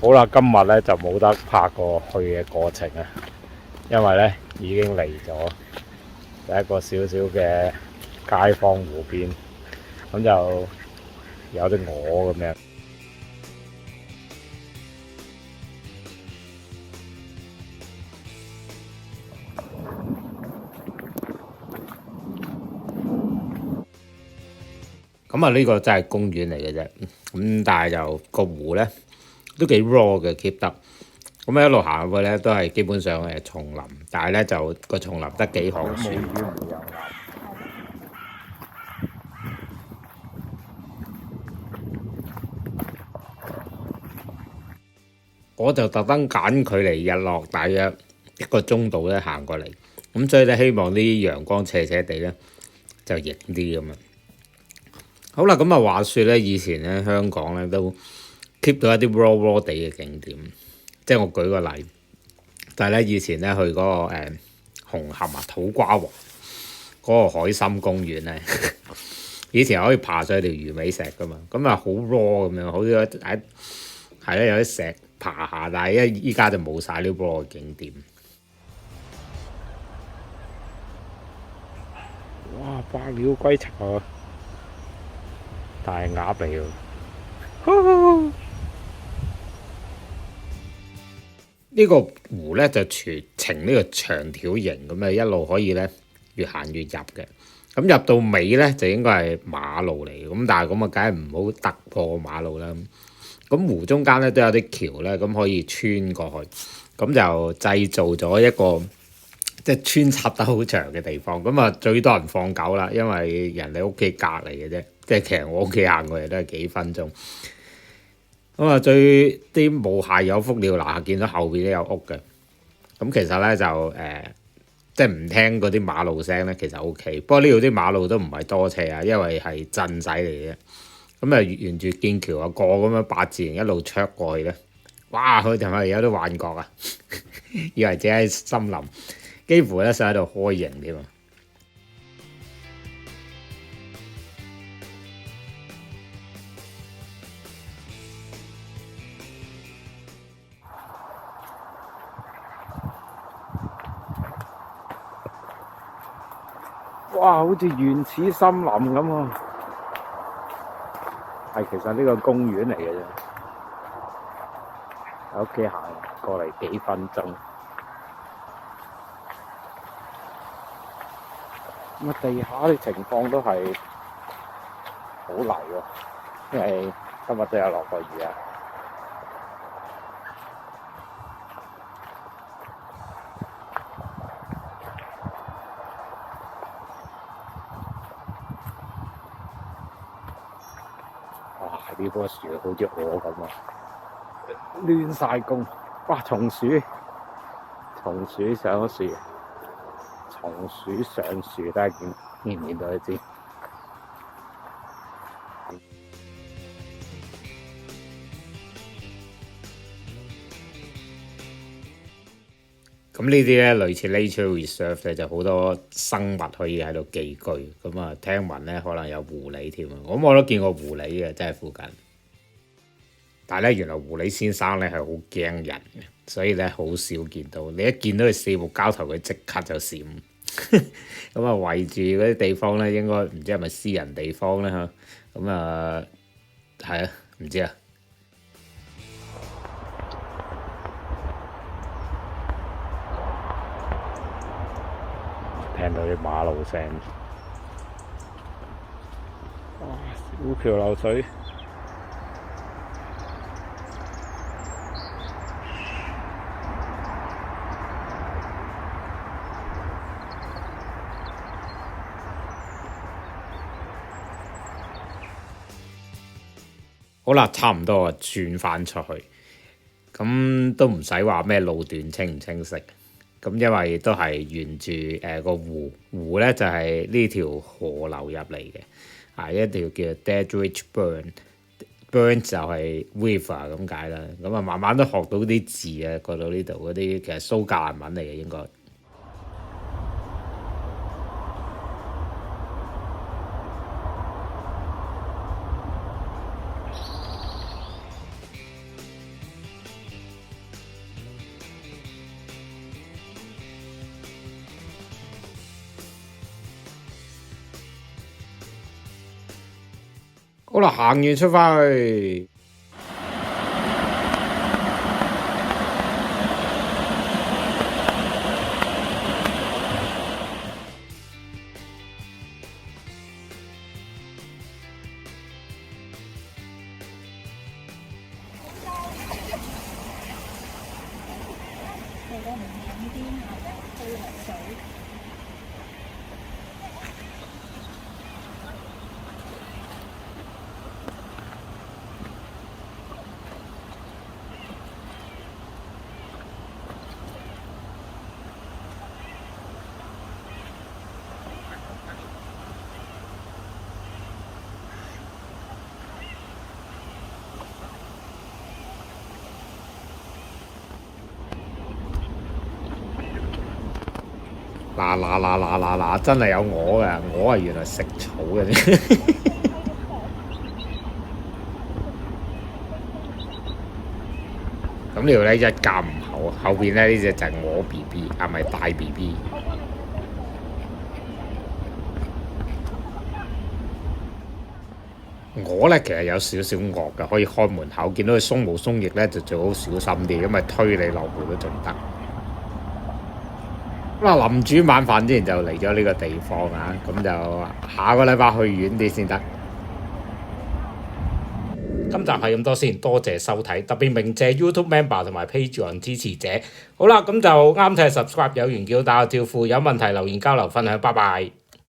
好啦，今日咧就冇得拍過去嘅過程啊，因為咧已經嚟咗第一個少少嘅街坊湖邊，咁就有隻鵝咁樣。咁啊，呢個真係公園嚟嘅啫，咁但係就個湖咧都幾 raw 嘅 keep 得，咁一路行過去咧都係基本上係叢林，但係咧就個叢林得幾行樹。我就特登揀距離日落大約1個鐘度咧行過嚟，咁所以咧希望啲陽光斜斜地咧就型啲咁樣。好啦，咁啊話説咧，以前咧香港咧都 keep 到一啲 raw 地嘅景點，即係我舉個例，但係咧以前咧去嗰、個紅磡啊土瓜灣嗰個海參公園咧，以前可以爬上條魚尾石噶嘛，咁啊好 raw 咁樣，好似係咧有啲石爬下，但係依家就冇晒呢 raw 嘅景點。哇！百鳥歸巢啊！大鴨嚟喎！呢個湖咧就全呈呢個長條形咁啊，一路可以咧越行越入嘅。咁入到尾咧就應該係馬路嚟嘅，咁但係咁啊，梗係唔好突破馬路啦。咁湖中間咧都有啲橋咧，咁可以穿過去，咁就製造咗一個即係穿插得好長嘅地方。咁啊，最多人放狗啦，因為人哋屋企隔離嘅啫，即係其實我屋企行過嚟都係幾分鐘。咁啊，最啲無鞋有福了嗱，見到後邊都有屋嘅。咁其實咧就即係唔聽嗰啲馬路聲咧，其實 OK。不過呢度啲馬路都唔係多車啊，因為係鎮仔嚟嘅。咁啊，沿住劍橋啊過咁樣八字形一路灼過去咧，哇！佢哋係咪有啲幻覺啊？以為自己喺森林，幾乎咧想喺度開營添啊！哇！好似原始森林咁啊！係其實呢個公園嚟嘅啫，喺屋企行過嚟幾分鐘。咁啊，地下啲情況都係好泥喎，因為今日都有落過雨啊。哇！呢棵樹好似我咁啊，亂晒弓。哇！松鼠上咗樹，松鼠上樹，大家見唔見到一知？咁呢啲咧類似 nature reserve 咧，就好多生物可以喺度寄居。咁啊，聽聞咧可能有狐狸添啊，咁我都見過狐狸嘅，真係附近。但係咧，原來狐狸先生咧係好驚人嘅，所以咧好少見到。你一見到佢四目交投，佢即刻就閃。咁啊，圍住嗰啲地方咧，應該唔知係咪私人地方咧嚇。咁啊，係啊，唔知啊。聽到啲馬路聲，哇！小橋流水。好啦，差唔多啊，轉翻出去，咁都唔使話咩路段清唔清晰，咁因為都係沿住個湖咧，就係呢條河流入嚟嘅，一條叫 Dedridge Burn 就係 river 咁解啦，咁啊慢慢都學到啲字啊，過到呢度嗰啲其實蘇格蘭文嚟嘅應該。好啦，行完出翻去。嗱，真係有鵝㗎，鵝係原來食草嘅啫。咁呢度咧一家唔口，後邊咧呢隻就係鵝 BB，係咪大 BB？鵝咧其實有少少惡㗎，可以開門口，見到佢鬆毛鬆翼咧就最好小心啲，因為推你落去都仲得。咁啊，臨煮晚飯之前就嚟咗呢個地方啊，咁就下個禮拜去遠啲先得。今集係咁多先，多謝收睇，特別鳴謝 YouTube Member 同埋 Patreon 支持者。好啦，咁就啱睇 subscribe，有緣叫打個招呼，有問題留言交流分享，拜拜。